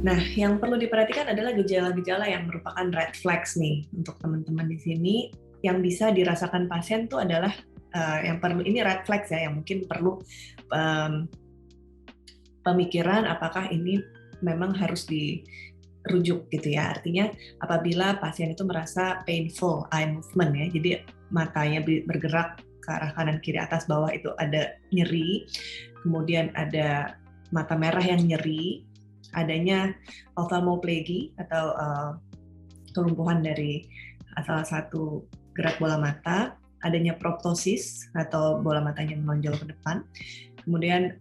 Nah, yang perlu diperhatikan adalah gejala-gejala yang merupakan red flags nih untuk teman-teman di sini yang bisa dirasakan pasien itu adalah yang perlu ini red flags ya yang mungkin perlu pemikiran apakah ini memang harus dirujuk gitu ya. Artinya apabila pasien itu merasa painful eye movement ya, jadi matanya bergerak ke arah kanan kiri atas bawah itu ada nyeri, kemudian ada mata merah yang nyeri, adanya ophthalmoplegia atau kelumpuhan dari salah satu gerak bola mata, adanya proptosis atau bola matanya menonjol ke depan, kemudian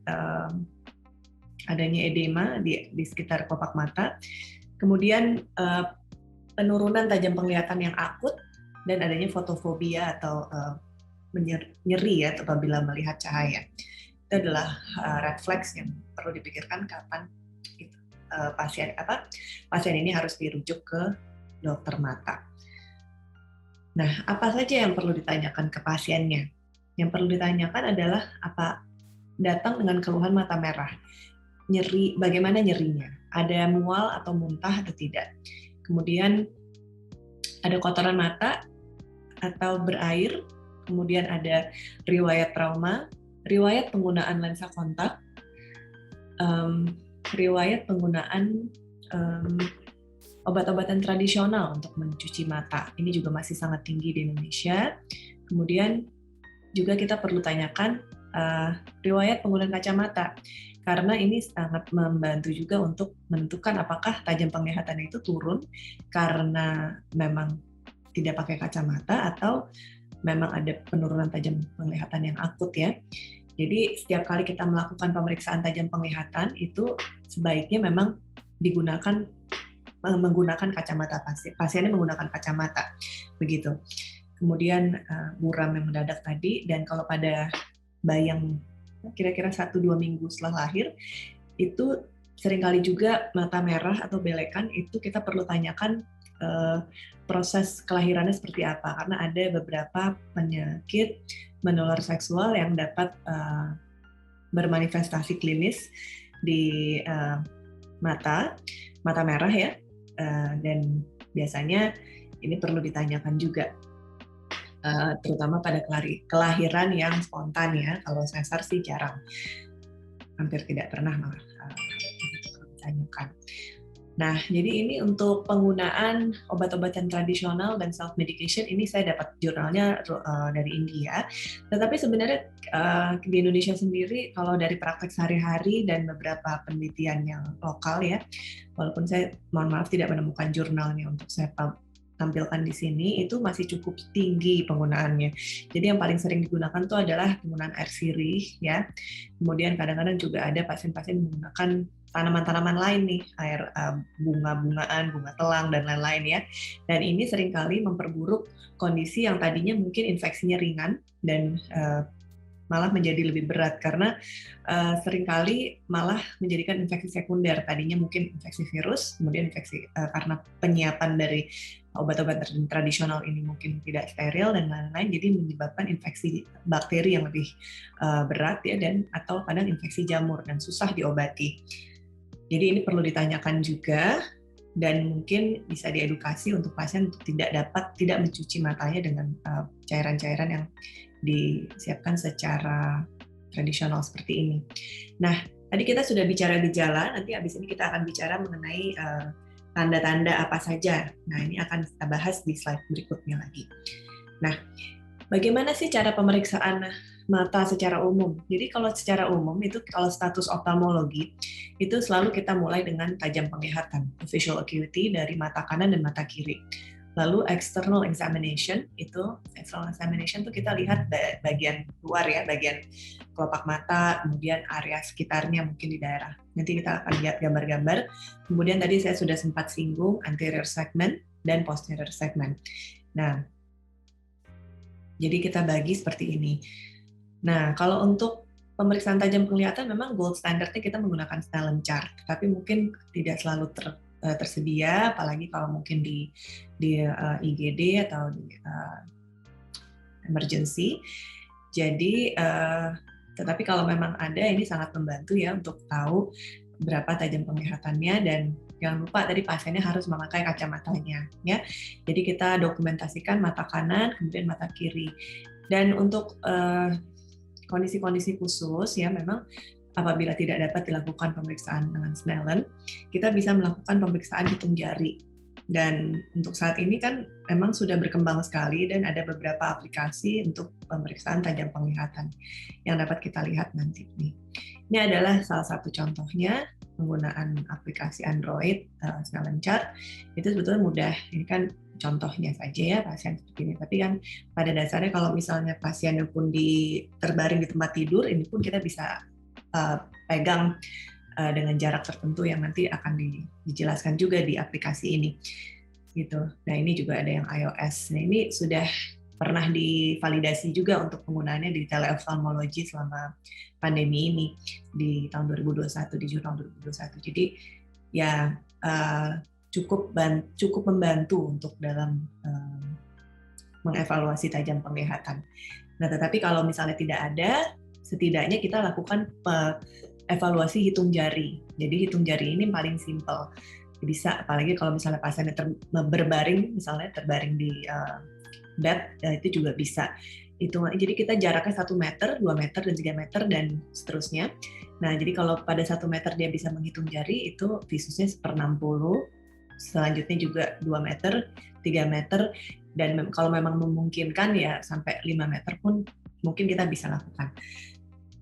adanya edema di sekitar kelopak mata, kemudian penurunan tajam penglihatan yang akut, dan adanya fotofobia atau nyeri ya apabila melihat cahaya. Itu adalah red flags yang perlu dipikirkan kapan pasien ini harus dirujuk ke dokter mata. Nah, apa saja yang perlu ditanyakan ke pasiennya? Yang perlu ditanyakan adalah apa datang dengan keluhan mata merah, nyeri, bagaimana nyerinya? Ada mual atau muntah atau tidak? Kemudian ada kotoran mata atau berair, kemudian ada riwayat trauma, riwayat penggunaan lensa kontak, riwayat penggunaan obat-obatan tradisional untuk mencuci mata. Ini juga masih sangat tinggi di Indonesia. Kemudian juga kita perlu tanyakan riwayat penggunaan kacamata, karena ini sangat membantu juga untuk menentukan apakah tajam penglihatannya itu turun karena memang tidak pakai kacamata atau memang ada penurunan tajam penglihatan yang akut ya. Jadi setiap kali kita melakukan pemeriksaan tajam penglihatan itu sebaiknya memang menggunakan kacamata pasiennya menggunakan kacamata begitu. Kemudian buram yang mendadak tadi, dan kalau pada bayi yang kira-kira 1-2 minggu setelah lahir itu seringkali juga mata merah atau belekan, itu kita perlu tanyakan proses kelahirannya seperti apa, karena ada beberapa penyakit menular seksual yang dapat bermanifestasi klinis di mata merah ya, dan biasanya ini perlu ditanyakan juga, terutama pada kelahiran yang spontan ya. Kalau sesar sih jarang, hampir tidak pernah malah ditanyakan. Nah, jadi ini untuk penggunaan obat-obatan tradisional dan self medication ini saya dapat jurnalnya dari India. Tetapi sebenarnya di Indonesia sendiri kalau dari praktek sehari-hari dan beberapa penelitian yang lokal ya, walaupun saya mohon maaf tidak menemukan jurnalnya untuk saya tampilkan di sini, itu masih cukup tinggi penggunaannya. Jadi yang paling sering digunakan itu adalah penggunaan air sirih ya. Kemudian kadang-kadang juga ada pasien-pasien menggunakan tanaman-tanaman lain nih, air bunga-bungaan, bunga telang dan lain-lain ya. Dan ini seringkali memperburuk kondisi yang tadinya mungkin infeksinya ringan dan malah menjadi lebih berat karena seringkali malah menjadikan infeksi sekunder. Tadinya mungkin infeksi virus, kemudian infeksi karena penyiapan dari obat-obatan tradisional ini mungkin tidak steril dan lain-lain, jadi menyebabkan infeksi bakteri yang lebih berat ya, dan atau kadang infeksi jamur dan susah diobati. Jadi ini perlu ditanyakan juga, dan mungkin bisa diedukasi untuk pasien untuk tidak mencuci matanya dengan cairan-cairan yang disiapkan secara tradisional seperti ini. Nah, tadi kita sudah bicara gejala, nanti habis ini kita akan bicara mengenai tanda-tanda apa saja. Nah, ini akan kita bahas di slide berikutnya lagi. Nah, bagaimana sih cara pemeriksaan mata secara umum? Jadi kalau secara umum itu kalau status oftalmologi itu selalu kita mulai dengan tajam penglihatan, visual acuity dari mata kanan dan mata kiri. Lalu external examination itu kita lihat bagian luar ya, bagian kelopak mata, kemudian area sekitarnya mungkin di daerah. Nanti kita akan lihat gambar-gambar. Kemudian tadi saya sudah sempat singgung anterior segment dan posterior segment. Nah, jadi kita bagi seperti ini. Nah, kalau untuk pemeriksaan tajam penglihatan memang gold standardnya kita menggunakan Snellen chart, tapi mungkin tidak selalu tersedia, apalagi kalau mungkin di IGD atau di emergency. Jadi, tetapi kalau memang ada, ini sangat membantu ya untuk tahu berapa tajam penglihatannya, dan jangan lupa tadi pasiennya harus memakai kacamatanya ya. Jadi kita dokumentasikan mata kanan kemudian mata kiri. Dan untuk kondisi-kondisi khusus ya, memang apabila tidak dapat dilakukan pemeriksaan dengan Snellen, kita bisa melakukan pemeriksaan hitung jari. Dan untuk saat ini kan memang sudah berkembang sekali dan ada beberapa aplikasi untuk pemeriksaan tajam penglihatan yang dapat kita lihat nanti nih. Ini adalah salah satu contohnya penggunaan aplikasi Android Snellen Chart. Itu sebetulnya mudah. Ini kan contohnya saja ya pasien seperti ini. Tapi kan pada dasarnya kalau misalnya pasiennya pun terbaring di tempat tidur, ini pun kita bisa pegang dengan jarak tertentu yang nanti akan dijelaskan juga di aplikasi ini gitu. Nah ini juga ada yang iOS. Nah ini sudah pernah divalidasi juga untuk penggunaannya di teleoftalmologi selama pandemi ini di tahun 2021, di jurnal 2021. Jadi ya cukup membantu untuk dalam mengevaluasi tajam penglihatan. Nah tetapi kalau misalnya tidak ada, setidaknya kita lakukan evaluasi hitung jari. Jadi hitung jari ini paling simpel. Bisa, apalagi kalau misalnya pasiennya berbaring, misalnya terbaring di bed, itu juga bisa. Jadi kita jaraknya 1 meter, 2 meter, dan 3 meter, dan seterusnya. Nah, jadi kalau pada 1 meter dia bisa menghitung jari, itu visusnya 1/60. Selanjutnya juga 2 meter, 3 meter, dan kalau memang memungkinkan ya sampai 5 meter pun mungkin kita bisa lakukan.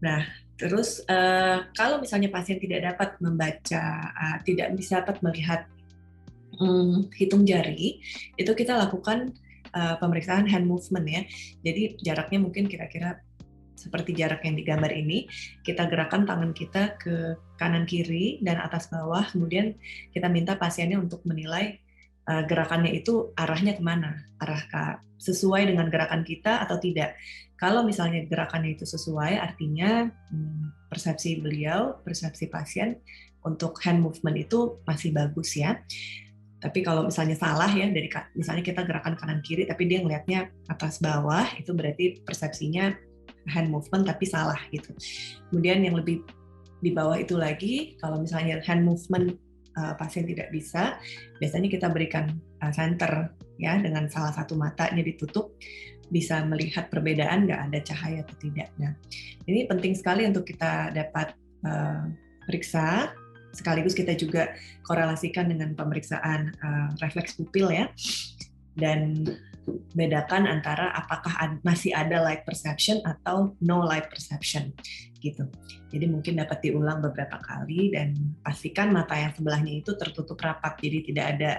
Nah, terus kalau misalnya pasien tidak dapat membaca, tidak bisa dapat melihat hitung jari, itu kita lakukan pemeriksaan hand movement ya. Jadi jaraknya mungkin kira-kira seperti jarak yang digambar ini, kita gerakkan tangan kita ke kanan kiri dan atas bawah, kemudian kita minta pasiennya untuk menilai gerakannya itu arahnya kemana, sesuai dengan gerakan kita atau tidak. Kalau misalnya gerakannya itu sesuai, artinya persepsi pasien untuk hand movement itu masih bagus ya. Tapi kalau misalnya salah ya, misalnya kita gerakan kanan kiri tapi dia ngelihatnya atas bawah, itu berarti persepsinya hand movement tapi salah gitu. Kemudian yang lebih di bawah itu lagi, kalau misalnya hand movement pasien tidak bisa, biasanya kita berikan center ya, dengan salah satu matanya ditutup, bisa melihat perbedaan nggak ada cahaya atau tidak. Nah, ini penting sekali untuk kita dapat periksa, sekaligus kita juga korelasikan dengan pemeriksaan refleks pupil ya, dan bedakan antara apakah masih ada light perception atau no light perception gitu. Jadi mungkin dapat diulang beberapa kali dan pastikan mata yang sebelahnya itu tertutup rapat, jadi tidak ada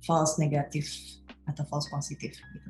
false negatif atau false positif gitu.